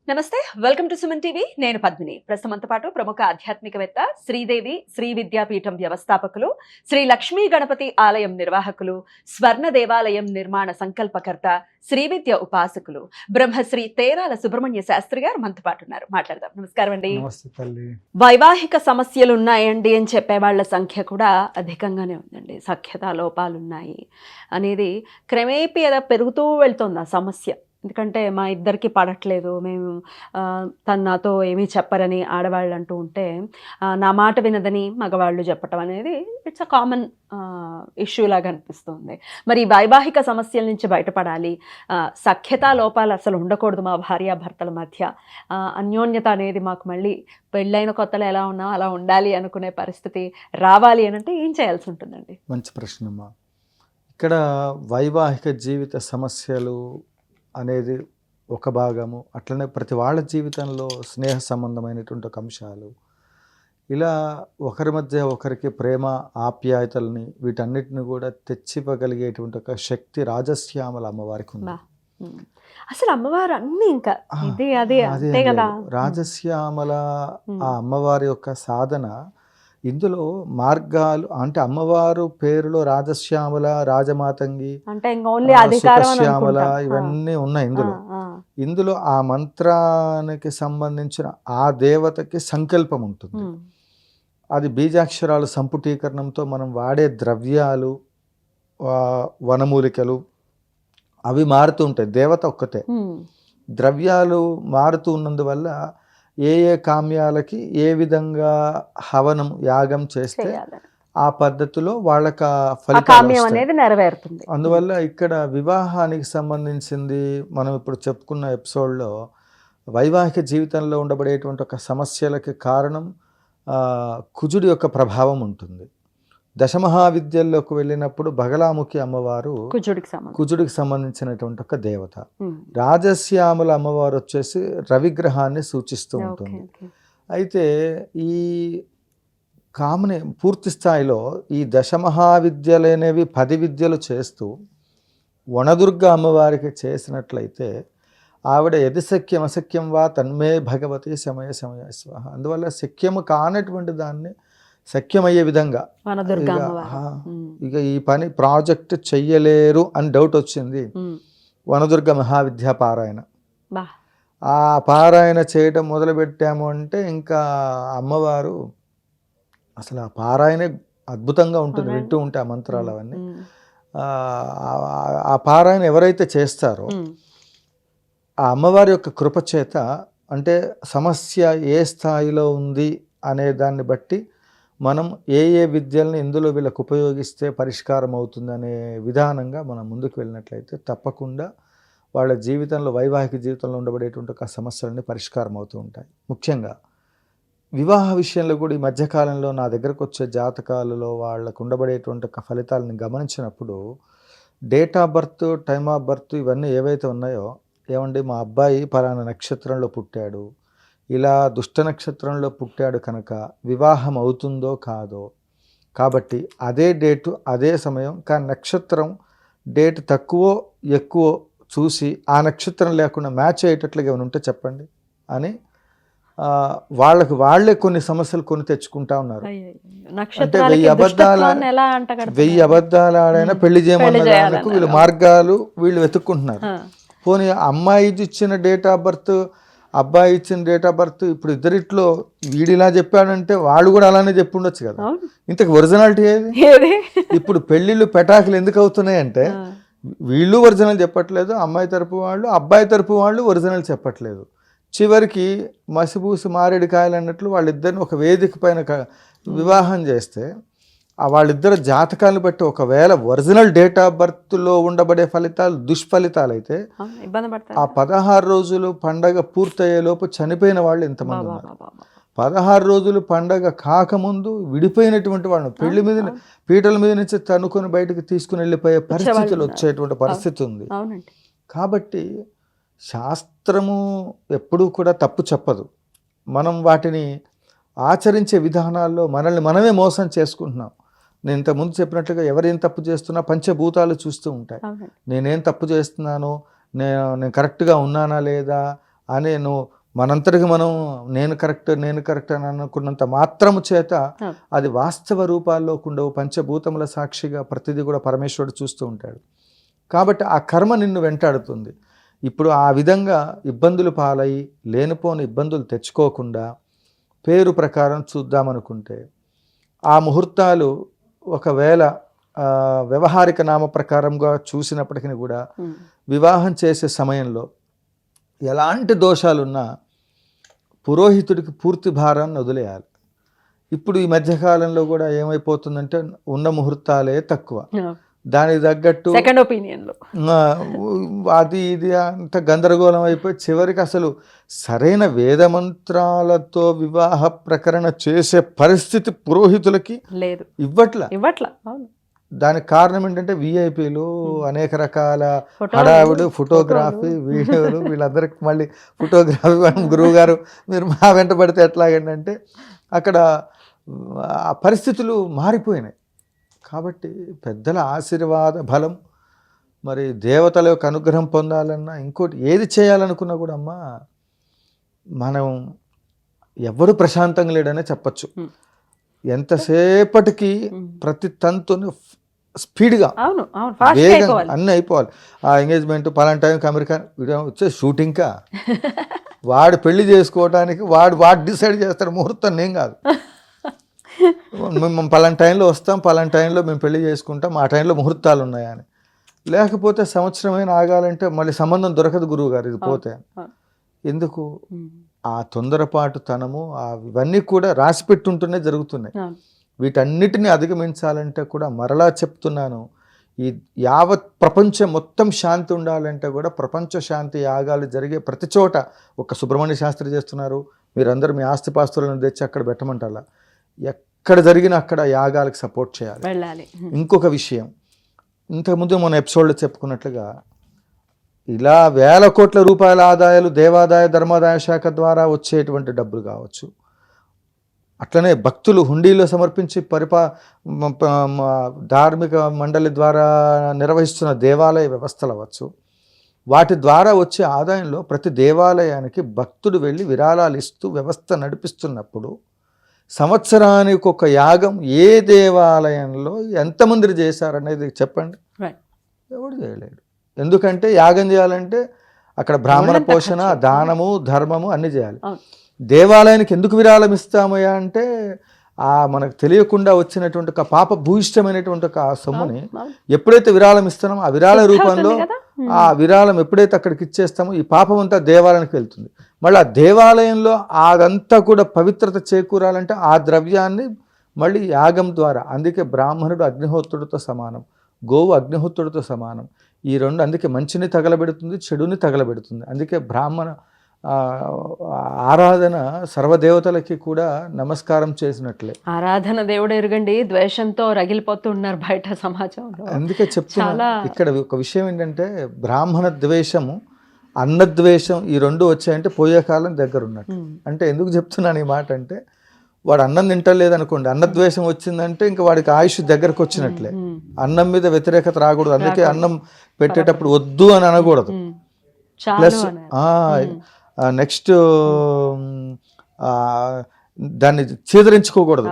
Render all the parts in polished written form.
నమస్తే, welcome to Suman TV. నేను పద్మిని. ప్రస్తుతంతో పాటు ప్రముఖ ఆధ్యాత్మికవేత్త, శ్రీదేవి శ్రీ విద్యాపీఠం వ్యవస్థాపకులు, శ్రీ లక్ష్మీ గణపతి ఆలయం నిర్వాహకులు, స్వర్ణ దేవాలయం నిర్మాణ సంకల్పకర్త, శ్రీ విద్య ఉపాసకులు, బ్రహ్మశ్రీ తేరాల సుబ్రహ్మణ్య శాస్త్రి గారు మనతో పాటు ఉన్నారు. మాట్లాడదాం. నమస్కారం అండి. వైవాహిక సమస్యలు ఉన్నాయండి అని చెప్పే వాళ్ళ సంఖ్య కూడా అధికంగానే ఉందండి. సఖ్యతా లోపాలు ఉన్నాయి అనేది క్రమేపీ ఏదో పెరుగుతూ వెళ్తుంది ఆ సమస్య. ఎందుకంటే మా ఇద్దరికి పడట్లేదు, మేము తను నాతో ఏమీ చెప్పరని ఆడవాళ్ళు అంటూ ఉంటే, నా మాట వినదని మగవాళ్ళు చెప్పటం అనేది ఇట్స్ అ కామన్ ఇష్యూ లాగా అనిపిస్తుంది. మరి ఈ వైవాహిక సమస్యల నుంచి బయటపడాలి, సఖ్యతా లోపాలు అసలు ఉండకూడదు మా భార్యాభర్తల మధ్య, అన్యోన్యత అనేది మాకు మళ్ళీ పెళ్ళైన కొత్తలో ఎలా ఉన్నాం అలా ఉండాలి అనుకునే పరిస్థితి రావాలి అని అంటే ఏం చేయాల్సి ఉంటుందండి? మంచి ప్రశ్నమ్మా. ఇక్కడ వైవాహిక జీవిత సమస్యలు అనేది ఒక భాగము, అట్లనే ప్రతి వాళ్ళ జీవితంలో స్నేహ సంబంధమైనటువంటి ఒక అంశాలు, ఇలా ఒకరి మధ్య ఒకరికి ప్రేమ ఆప్యాయతల్ని వీటన్నిటిని కూడా తెచ్చివ్వగలిగేటువంటి ఒక శక్తి రాజశ్యామల అమ్మవారికి ఉంది. అసలు అమ్మవారు అన్ని ఇంకా అదే కదా రాజశ్యామల ఆ అమ్మవారి యొక్క సాధన. ఇందులో మార్గాలు అంటే అమ్మవారు పేరులో రాజశ్యామల, రాజమాతంగి, సుఖశ్యామల ఇవన్నీ ఉన్నాయి. ఇందులో ఆ మంత్రానికి సంబంధించిన ఆ దేవతకి సంకల్పం ఉంటుంది. అది బీజాక్షరాలు సంపుటీకరణంతో మనం వాడే ద్రవ్యాలు, వనమూలికలు అవి మారుతూ ఉంటాయి. దేవత ఒక్కటే, ద్రవ్యాలు మారుతూ ఉన్నందువల్ల ఏ ఏ కామ్యాలకి ఏ విధంగా హవనం యాగం చేస్తే ఆ పద్ధతిలో వాళ్ళకి ఫలితం అనేది నెరవేరుతుంది. అందువల్ల ఇక్కడ వివాహానికి సంబంధించింది మనం ఇప్పుడు చెప్పుకున్న ఎపిసోడ్లో వైవాహిక జీవితంలో ఉండబడేటువంటి ఒక సమస్యలకి కారణం కుజుడి యొక్క ప్రభావం ఉంటుంది. దశమహావిద్యల్లోకి వెళ్ళినప్పుడు బగలాముఖి అమ్మవారు కుజుడికి సంబంధించినటువంటి ఒక దేవత. రాజశ్యామల అమ్మవారు వచ్చేసి రవిగ్రహాన్ని సూచిస్తూ ఉంటుంది. అయితే ఈ కామని పూర్తి స్థాయిలో ఈ దశమహావిద్యలు అనేవి 10 విద్యలు చేస్తూ వనదుర్గ అమ్మవారికి చేసినట్లయితే ఆవిడ ఎది శక్యం అశక్యం వా తన్మే భగవతి సమయ సమయ స్వాహ. అందువల్ల శక్యము కానటువంటి దాన్ని శక్యమయ్యే విధంగా, ఇక ఈ పని ప్రాజెక్ట్ చెయ్యలేరు అని డౌట్ వచ్చింది, వనదుర్గ మహావిద్యా పారాయణ. ఆ పారాయణ చేయడం మొదలుపెట్టాము అంటే ఇంకా అమ్మవారు అసలు ఆ పారాయణే అద్భుతంగా ఉంటుంది. వింటూ ఉంటే ఆ మంత్రాలు అవన్నీ, ఆ పారాయణ ఎవరైతే చేస్తారో ఆ అమ్మవారి యొక్క కృపచేత, అంటే సమస్య ఏ స్థాయిలో ఉంది అనే దాన్ని బట్టి మనం ఏ ఏ విద్యల్ని ఇందులో వీళ్ళకు ఉపయోగిస్తే పరిష్కారం అవుతుందనే విధానంగా మనం ముందుకు వెళ్ళినట్లయితే తప్పకుండా వాళ్ళ జీవితంలో, వైవాహిక జీవితంలో ఉండబడేటువంటి ఒక సమస్యలన్నీ పరిష్కారం అవుతూ ఉంటాయి. ముఖ్యంగా వివాహ విషయంలో కూడా ఈ మధ్యకాలంలో నా దగ్గరకు వచ్చే జాతకాలలో వాళ్ళకు ఉండబడేటువంటి ఒక ఫలితాలను గమనించినప్పుడు date of birth, time of birth ఇవన్నీ ఏవైతే ఉన్నాయో, ఏమండి మా అబ్బాయి పలానా నక్షత్రంలో పుట్టాడు, ఇలా దుష్ట నక్షత్రంలో పుట్టాడు కనుక వివాహం అవుతుందో కాదో, కాబట్టి అదే డేటు అదే సమయం, కానీ నక్షత్రం డేట్ తక్కువ ఎక్కువ చూసి ఆ నక్షత్రం లేకుండా మ్యాచ్ అయ్యేటట్లుగా ఏమైనా ఉంటే చెప్పండి అని వాళ్ళకి వాళ్ళే కొన్ని సమస్యలు కొని తెచ్చుకుంటా ఉన్నారు. అంటే 1000 అబద్ధాలు ఆడైనా పెళ్లి చేయమన్న వీళ్ళు మార్గాలు వీళ్ళు వెతుక్కుంటున్నారు. పోనీ అమ్మాయి ఇచ్చిన డేట్ ఆఫ్ బర్త్, అబ్బాయి ఇచ్చిన డేట్ ఆఫ్ బర్త్, ఇప్పుడు ఇద్దరిట్లో వీడిలా చెప్పాడంటే వాళ్ళు కూడా అలానే చెప్పి ఉండొచ్చు కదా. ఇంతకు ఒరిజినాలిటీ ఏది? ఇప్పుడు పెళ్ళిళ్ళు పెటాకులు ఎందుకు అవుతున్నాయంటే వీళ్ళు ఒరిజినల్ చెప్పట్లేదు, అమ్మాయి తరపు వాళ్ళు అబ్బాయి తరపు వాళ్ళు ఒరిజినల్ చెప్పట్లేదు. చివరికి మసిపూసి మారేడుకాయలు అన్నట్లు వాళ్ళిద్దరిని ఒక వేదిక పైన వివాహం చేస్తే వాళ్ళిద్దరు జాతకాలను బట్టి ఒకవేళ ఒరిజినల్ డేట్ ఆఫ్ బర్త్లో ఉండబడే ఫలితాలు దుష్ఫలితాలు అయితే ఆ 16 రోజులు పండగ పూర్తయ్యేలోపు చనిపోయిన వాళ్ళు ఎంతమంది ఉన్నారు. 16 రోజులు పండగ కాకముందు విడిపోయినటువంటి వాళ్ళు పెళ్లి మీద పీటల మీద నుంచి తనుకొని బయటకు తీసుకుని వెళ్ళిపోయే పరిస్థితులు వచ్చేటువంటి పరిస్థితి ఉంది. కాబట్టి శాస్త్రము ఎప్పుడూ కూడా తప్పు చెప్పదు. మనం వాటిని ఆచరించే విధానాల్లో మనల్ని మనమే మోసం చేసుకుంటున్నాం. నేను ఇంతకుముందు చెప్పినట్లుగా ఎవరేం తప్పు చేస్తున్నా పంచభూతాలు చూస్తూ ఉంటాయి. నేనేం తప్పు చేస్తున్నాను, నేను కరెక్ట్గా ఉన్నానా లేదా, అని నువ్వు మనంతటికి మనం నేను కరెక్ట్ అని అనుకున్నంత మాత్రము చేత అది వాస్తవ రూపాల్లోకి ఉండవు. పంచభూతముల సాక్షిగా ప్రతిదీ కూడా పరమేశ్వరుడు చూస్తూ ఉంటాడు. కాబట్టి ఆ కర్మ నిన్ను వెంటాడుతుంది. ఇప్పుడు ఆ విధంగా ఇబ్బందులు పాలై లేనిపోని ఇబ్బందులు తెచ్చుకోకుండా పేరు ప్రకారం చూద్దామనుకుంటే ఆ ముహూర్తాలు ఒకవేళ వ్యవహారిక నామ ప్రకారంగా చూసినప్పటికీ కూడా వివాహం చేసే సమయంలో ఎలాంటి దోషాలున్నా పురోహితుడికి పూర్తి భారాన్ని వదిలేయాలి. ఇప్పుడు ఈ మధ్యకాలంలో కూడా ఏమైపోతుందంటే ఉన్న ముహూర్తాలే తక్కువ, దానికి తగ్గట్టు సెకండ్ ఒపీనియన్లో అది ఇది అంత గందరగోళం అయిపోయి చివరికి అసలు సరైన వేదమంత్రాలతో వివాహ ప్రకరణ చేసే పరిస్థితి పురోహితులకి లేదు, ఇవ్వట్లా. అవును. దానికి కారణం ఏంటంటే విఐపీలు, అనేక రకాల హడావుడు, ఫోటోగ్రఫీ, వీడియోలు, వీళ్ళందరికి మళ్ళీ ఫోటోగ్రఫీ గురువు గారు మీరు మా వెంట పడితే ఎట్లాగంటే అక్కడ ఆ పరిస్థితులు మారిపోయినాయి. కాబట్టి పెద్దల ఆశీర్వాద బలం, మరి దేవతల యొక్క అనుగ్రహం పొందాలన్నా ఇంకోటి ఏది చేయాలనుకున్నా కూడా అమ్మా మనం ఎవరు ప్రశాంతంగా లేడనే చెప్పచ్చు. ఎంతసేపటికి ప్రతి తంతుని స్పీడ్గా వేగంగా అన్నీ అయిపోవాలి. ఆ ఎంగేజ్మెంట్ పలానా టైంకి అమెరికా వచ్చే షూటింగ్కా వాడు పెళ్లి చేసుకోవడానికి వాడు డిసైడ్ చేస్తాడు ముహూర్తం, నేను కాదు. మేము పలానా టైంలో వస్తాం, పలానా టైంలో మేము పెళ్లి చేసుకుంటాం, ఆ టైంలో ముహూర్తాలు ఉన్నాయని. లేకపోతే సంవత్సరమైన ఆగాలంటే మళ్ళీ సంబంధం దొరకదు గురువు గారు ఇది పోతే. ఎందుకు ఆ తొందరపాటు తనము ఇవన్నీ కూడా రాసిపెట్టుంటూనే జరుగుతున్నాయి. వీటన్నిటిని అధిగమించాలంటే కూడా మరలా చెప్తున్నాను, ఈ యావత్ ప్రపంచం మొత్తం శాంతి ఉండాలంటే కూడా ప్రపంచ శాంతి యాగాలు జరిగే ప్రతి చోట ఒక సుబ్రహ్మణ్య శాస్త్రి చేస్తున్నారు, మీరందరూ మీ ఆస్తిపాస్తులను తెచ్చి అక్కడ పెట్టమంటారా, ఎక్కడ జరిగినా అక్కడ యాగాలకు సపోర్ట్ చేయాలి. ఇంకొక విషయం, ఇంతకుముందు మన ఎపిసోడ్లో చెప్పుకున్నట్లుగా ఇలా వేల కోట్ల రూపాయల ఆదాయాలు దేవాదాయ ధర్మాదాయ శాఖ ద్వారా వచ్చేటువంటి డబ్బులు కావచ్చు, అట్లనే భక్తులు హుండీలో సమర్పించి ధార్మిక మండలి ద్వారా నిర్వహిస్తున్న దేవాలయ వ్యవస్థలు అవ్వచ్చు, వాటి ద్వారా వచ్చే ఆదాయంలో ప్రతి దేవాలయానికి భక్తుడు వెళ్ళి విరాళాలు ఇస్తూ వ్యవస్థ నడిపిస్తున్నప్పుడు సంవత్సరానికి ఒక యాగం ఏ దేవాలయంలో ఎంతమంది చేశారనేది చెప్పండి. ఎవడు చేయలేడు. ఎందుకంటే యాగం చేయాలంటే అక్కడ బ్రాహ్మణ పోషణ, దానము, ధర్మము అన్నీ చేయాలి. దేవాలయానికి ఎందుకు విరాళం ఇస్తామయ్యా అంటే మనకు తెలియకుండా వచ్చినటువంటి ఒక పాప భూయిష్టమైనటువంటి ఒక సొమ్ముని ఎప్పుడైతే విరాళం ఇస్తున్నామో ఆ విరాళ రూపంలో ఆ విరాళం ఎప్పుడైతే అక్కడికి ఇచ్చేస్తామో ఈ పాపం అంతా దేవాలయానికి వెళ్తుంది. మళ్ళీ ఆ దేవాలయంలో అదంతా కూడా పవిత్రత చేకూరాలంటే ఆ ద్రవ్యాన్ని మళ్ళీ యాగం ద్వారా, అందుకే బ్రాహ్మణుడు అగ్నిహోత్రుడితో సమానం, గోవు అగ్నిహోత్రుడితో సమానం. ఈ రెండు అందుకే మంచిని తగలబెడుతుంది, చెడుని తగలబెడుతుంది. అందుకే బ్రాహ్మణ ఆరాధన సర్వదేవతలకి కూడా నమస్కారం చేసినట్లే. ఆరాధన దేవుడు ఎరుగండి, ద్వేషంతో రగిలిపోతున్నారు బయట సమాజంలో. అందుకే చెప్తున్నా, ఇక్కడ ఒక విషయం ఏంటంటే బ్రాహ్మణ ద్వేషము, అన్నద్వేషం ఈ రెండు వచ్చాయంటే పోయే కాలం దగ్గర ఉన్నట్టు. అంటే ఎందుకు చెప్తున్నాను ఈ మాట అంటే, వాడు అన్నం తింటలేదు అనుకోండి, అన్నద్వేషం వచ్చిందంటే ఇంకా వాడికి ఆయుష్ దగ్గరకు వచ్చినట్లే. అన్నం మీద వ్యతిరేకత రాకూడదు, అందుకే అన్నం పెట్టేటప్పుడు వద్దు అని అనకూడదు. ప్లస్ నెక్స్ట్ దాన్ని చీదరించుకోకూడదు.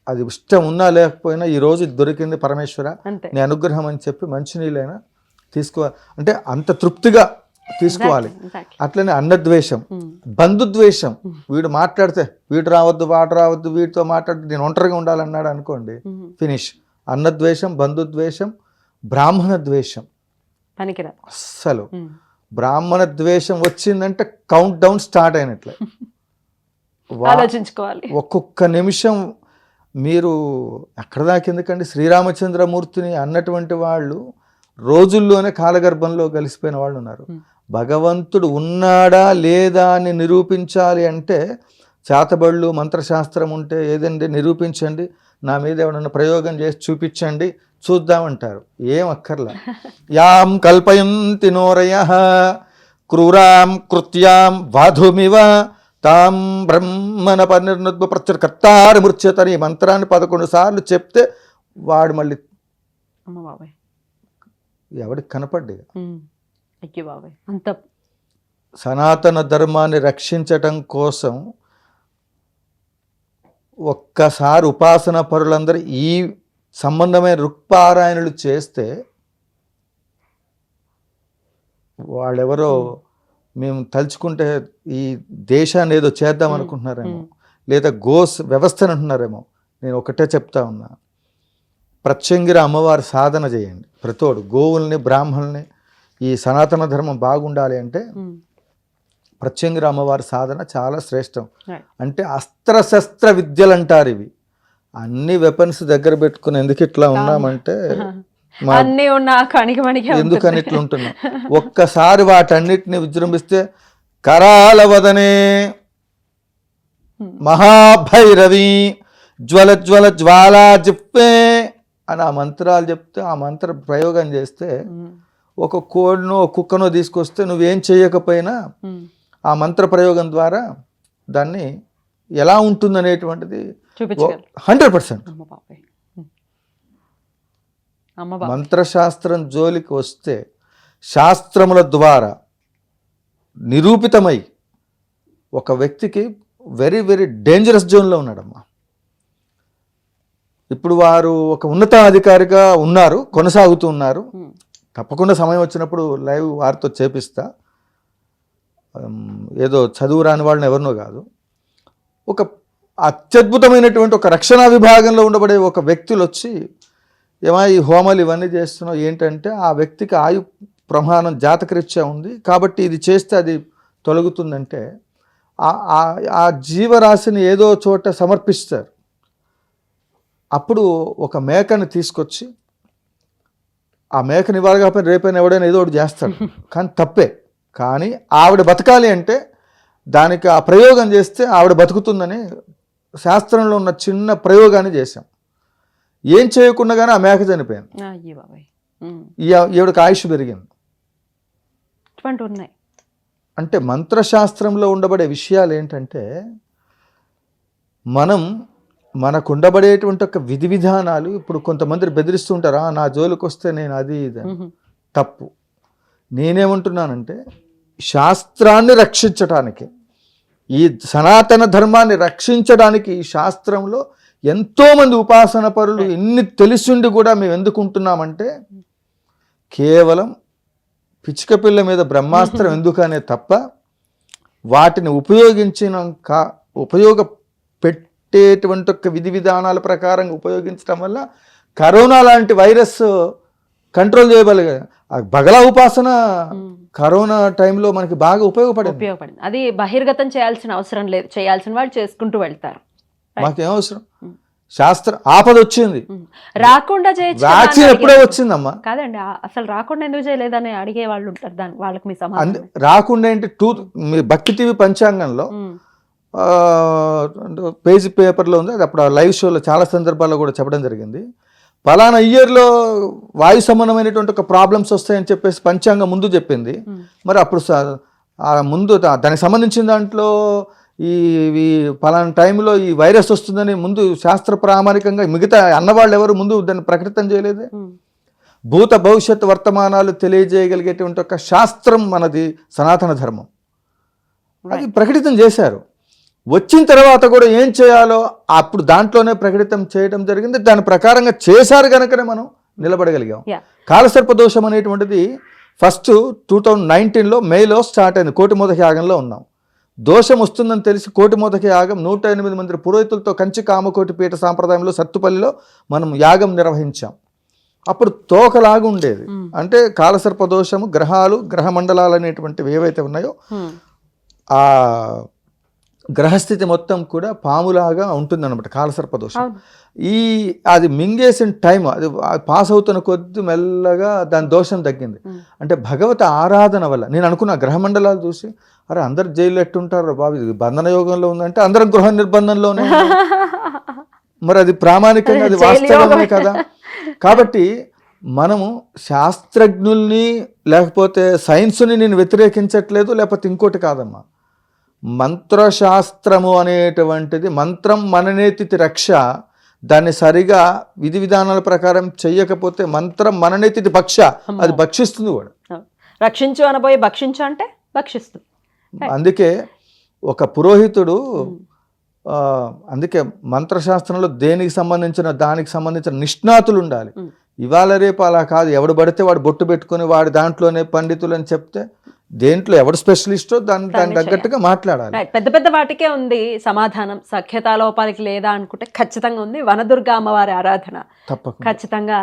అది ఇష్టం ఉన్నా లేకపోయినా ఈ రోజు దొరికింది పరమేశ్వర నీ అనుగ్రహం అని చెప్పి మంచినీళ్ళైనా తీసుకోవాలి, అంటే అంత తృప్తిగా తీసుకోవాలి. అట్లనే అన్నద్వేషం, బంధుద్వేషం, వీడు మాట్లాడితే వీడు రావద్దు, వాడు రావద్దు, వీడితో మాట్లాడితే నేను ఒంటరిగా ఉండాలన్నాడు అనుకోండి, ఫినిష్. అన్నద్వేషం, బంధుద్వేషం, బ్రాహ్మణ ద్వేషం అస్సలు. బ్రాహ్మణ ద్వేషం వచ్చిందంటే కౌంట్ డౌన్ స్టార్ట్ అయినట్లే. ఆలోచించుకోవాలి. ఒక్కొక్క నిమిషం మీరు ఎక్కడ దాకా ఎందుకండి, శ్రీరామచంద్రమూర్తిని అన్నటువంటి వాళ్ళు రోజుల్లోనే కాలగర్భంలో కలిసిపోయిన వాళ్ళు ఉన్నారు. భగవంతుడు ఉన్నాడా లేదా అని నిరూపించాలి అంటే చేతబళ్ళు, మంత్రశాస్త్రం ఉంటే ఏదండి నిరూపించండి, నా మీద ఏమన్నా ప్రయోగం చేసి చూపించండి చూద్దామంటారు. ఏం అక్కర్లా. యాం కల్పయంతి నోరయః క్రూరాం కృత్యాం వాధుమివ తాం బ్రహ్మణ పరినిర్నుద్భ ప్రత్యుర్కర్తారి ముర్చ్యతని ఈ మంత్రాన్ని 11 సార్లు చెప్తే వాడు మళ్ళీ ఎవడికి కనపడ్డి అంత సనాతన ధర్మాన్ని రక్షించటం కోసం ఒక్కసారి ఉపాసన పరులందరూ ఈ సంబంధమైన రుక్పారాయణలు చేస్తే వాళ్ళెవరో మేము తలుచుకుంటే ఈ దేశాన్ని ఏదో చేద్దాం అనుకుంటున్నారేమో, లేదా గోస్ వ్యవస్థను అంటున్నారేమో. నేను ఒకటే చెప్తా ఉన్నా, ప్రత్యంగిర అమ్మవారి సాధన చేయండి. ప్రతోడు గోవుల్ని బ్రాహ్మణుల్ని ఈ సనాతన ధర్మం బాగుండాలి అంటే ప్రత్యంగిర అమ్మవారి సాధన చాలా శ్రేష్టం. అంటే అస్త్రశస్త్ర విద్యలు అంటారు ఇవి. అన్ని వెపన్స్ దగ్గర పెట్టుకుని ఎందుకు ఇట్లా ఉన్నామంటే ఎందుకని ఇట్లా ఉంటున్నాం. ఒక్కసారి వాటన్నిటిని విజృంభిస్తే కరాల వదనే మహాభైరవి జ్వల జ్వల జ్వాలా జిప్పే అని ఆ మంత్రాలు చెప్తే, ఆ మంత్ర ప్రయోగం చేస్తే ఒక కోడినో కుక్కనో తీసుకొస్తే నువ్వేం చేయకపోయినా ఆ మంత్ర ప్రయోగం ద్వారా దాన్ని ఎలా ఉంటుందనేటువంటిది 100%. మంత్రశాస్త్రం జోలికి వస్తే శాస్త్రముల ద్వారా నిరూపితమై ఒక వ్యక్తికి వెరీ వెరీ డేంజరస్ జోన్లో ఉన్నాడమ్మా. ఇప్పుడు వారు ఒక ఉన్నతాధికారిగా ఉన్నారు, కొనసాగుతూ ఉన్నారు. తప్పకుండా సమయం వచ్చినప్పుడు లైవ్ వారితో చేపిస్తా. ఏదో చదువు రాని వాళ్ళని ఎవరినో కాదు, ఒక అత్యద్భుతమైనటువంటి ఒక రక్షణ విభాగంలో ఉండబడే ఒక వ్యక్తులు వచ్చి ఏమో ఈ హోమాలు ఇవన్నీ చేస్తున్నావు ఏంటంటే, ఆ వ్యక్తికి ఆయు ప్రమాణం జాతకరీత్యా ఉంది కాబట్టి ఇది చేస్తే అది తొలగుతుందంటే ఆ జీవరాశిని ఏదో చోట సమర్పిస్తారు. అప్పుడు ఒక మేకని తీసుకొచ్చి ఆ మేకని ఇవ్వాలి కాకపోతే రేపైనా ఎవడైనా ఏదో ఒకటి చేస్తాడు, కానీ తప్పే. కానీ ఆవిడ బతకాలి అంటే దానికి ఆ ప్రయోగం చేస్తే ఆవిడ బతుకుతుందని శాస్త్రంలో ఉన్న చిన్న ప్రయోగాన్ని చేశాం. ఏం చేయకుండా కానీ ఆ మేక చనిపోయింది, ఈవిడకి ఆయుష్ పెరిగింది. అంటే మంత్రశాస్త్రంలో ఉండబడే విషయాలు ఏంటంటే, మనకు ఉండబడేటువంటి ఒక విధి విధానాలు. ఇప్పుడు కొంతమంది బెదిరిస్తుంటారా, నా జోలికి వస్తే నేను అది ఇది తప్పు. నేనేమంటున్నానంటే, శాస్త్రాన్ని రక్షించటానికి, ఈ సనాతన ధర్మాన్ని రక్షించడానికి ఈ శాస్త్రంలో ఎంతోమంది ఉపాసన పరులు ఎన్ని తెలిసిండి కూడా మేము ఎందుకు ఉంటున్నామంటే, కేవలం పిచ్చుక పిల్ల మీద బ్రహ్మాస్త్రం ఎందుకనే తప్ప వాటిని ఉపయోగపెట్టేటువంటి ఒక విధి విధానాల ప్రకారం ఉపయోగించడం వల్ల కరోనా లాంటి వైరస్ కంట్రోల్ చేయగలిగా. బగలా ఉపాసన కరోనా టైంలో మనకి బాగా ఉపయోగపడింది. అది బహిర్గతం చేయాల్సిన అవసరం లేదు, చేయాల్సిన వాళ్ళు చేసుకుంటూ వెళ్తారు. మాకేం అవసరం, శాస్త్ర ఆపద వచ్చింది రాకుండా చేయొచ్చు. వ్యాక్సిన్ ఎప్పుడో వచ్చిందమ్మా. కాదండి, అసలు రాకుండా ఎందుకు చేయలేదని అడిగే వాళ్ళు ఉంటారు. వాళ్ళకి మీ సమాధానం రాకుండా ఏంటి, మీ భక్తి టీవీ పంచాంగంలో పేజీ పేపర్లో ఉంది, అది అప్పుడు లైవ్ షోలో చాలా సందర్భాల్లో కూడా చెప్పడం జరిగింది. పలానా ఇయర్లో వాయు సంబంధమైనటువంటి ఒక ప్రాబ్లమ్స్ వస్తాయని చెప్పేసి పంచాంగం ముందు చెప్పింది. మరి అప్పుడు ముందు దానికి సంబంధించిన దాంట్లో ఈ పలానా టైంలో ఈ వైరస్ వస్తుందని ముందు శాస్త్ర ప్రామాణికంగా మిగతా అన్నవాళ్ళు ఎవరు ముందు దాన్ని ప్రకటితం చేయలేదే. భూత భవిష్యత్ వర్తమానాలు తెలియజేయగలిగేటువంటి ఒక శాస్త్రం మనది సనాతన ధర్మం, అది ప్రకటితం చేశారు. వచ్చిన తర్వాత కూడా ఏం చేయాలో అప్పుడు దాంట్లోనే ప్రకటితం చేయడం జరిగింది. దాని ప్రకారంగా చేశారు కనుకనే మనం నిలబడగలిగాం. కాలసర్ప దోషం అనేటువంటిది ఫస్ట్ 2019లో మేలో స్టార్ట్ అయింది. కోటిమోదక యాగంలో ఉన్నాం. దోషం వస్తుందని తెలిసి కోటిమోదక యాగం 108 మంది పురోహితులతో కంచి కామకోటి పీఠ సాంప్రదాయంలో సత్తుపల్లిలో మనం యాగం నిర్వహించాం. అప్పుడు తోకలాగా ఉండేది. అంటే కాలసర్ప దోషము, గ్రహాలు, గ్రహ మండలాలు అనేటువంటివి ఏవైతే ఉన్నాయో ఆ గ్రహస్థితి మొత్తం కూడా పాములాగా ఉంటుందన్నమాట కాలసర్ప దోషం. అది మింగేసిన టైం, అది పాస్ అవుతున్న కొద్ది మెల్లగా దాని దోషం తగ్గింది. అంటే భగవత ఆరాధన వల్ల నేను అనుకున్న గ్రహమండలాలు చూసి, అరే అందరు జైలు ఎట్టుంటారు బాబు, ఇది బంధన యోగంలో ఉందంటే అందరం గృహ నిర్బంధంలోనే, మరి అది ప్రామాణికంగా అది వాస్తవమే కదా. కాబట్టి మనము శాస్త్రజ్ఞుల్ని లేకపోతే సైన్స్ని నేను వ్యతిరేకించట్లేదు, లేకపోతే ఇంకోటి కాదమ్మా. మంత్రశాస్త్రము అనేటువంటిది మంత్రం మననేతి రక్ష, దాన్ని సరిగా విధి విధానాల ప్రకారం చెయ్యకపోతే మంత్రం మననేతి భక్ష, అది భక్షిస్తుంది కూడా. రక్షించు అనబోయి భక్షించు అంటే భక్షిస్తుంది. అందుకే ఒక పురోహితుడు అందుకే మంత్రశాస్త్రంలో దానికి సంబంధించిన నిష్ణాతులు ఉండాలి. ఇవాళ రేపు అలా కాదు, ఎవడు పడితే వాడు బొట్టు పెట్టుకొని వాడి దాంట్లోనే పండితులు అని చెప్తే దేంట్లో ఎవడు స్పెషలిస్టో దానికి తగ్గట్టుగా మాట్లాడాలి. పెద్ద పెద్ద వాటికే ఉంది సమాధానం, సఖ్యతాలోపాలకి లేదా అనుకుంటే ఖచ్చితంగా ఉంది వనదుర్గ అమ్మవారి ఆరాధన తప్పకుండా ఖచ్చితంగా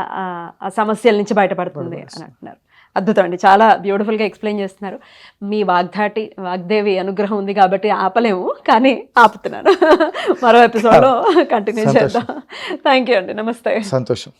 ఆ సమస్యల నుంచి బయటపడుతుంది అని అంటున్నారు. అద్భుతం అండి, చాలా బ్యూటిఫుల్గా ఎక్స్ప్లెయిన్ చేస్తున్నారు. మీ వాగ్దేవి అనుగ్రహం ఉంది కాబట్టి ఆపలేము, కానీ ఆపుతున్నాను. మరో ఎపిసోడ్లో కంటిన్యూ చేద్దాం. థ్యాంక్ యూ అండి, నమస్తే. సంతోషం.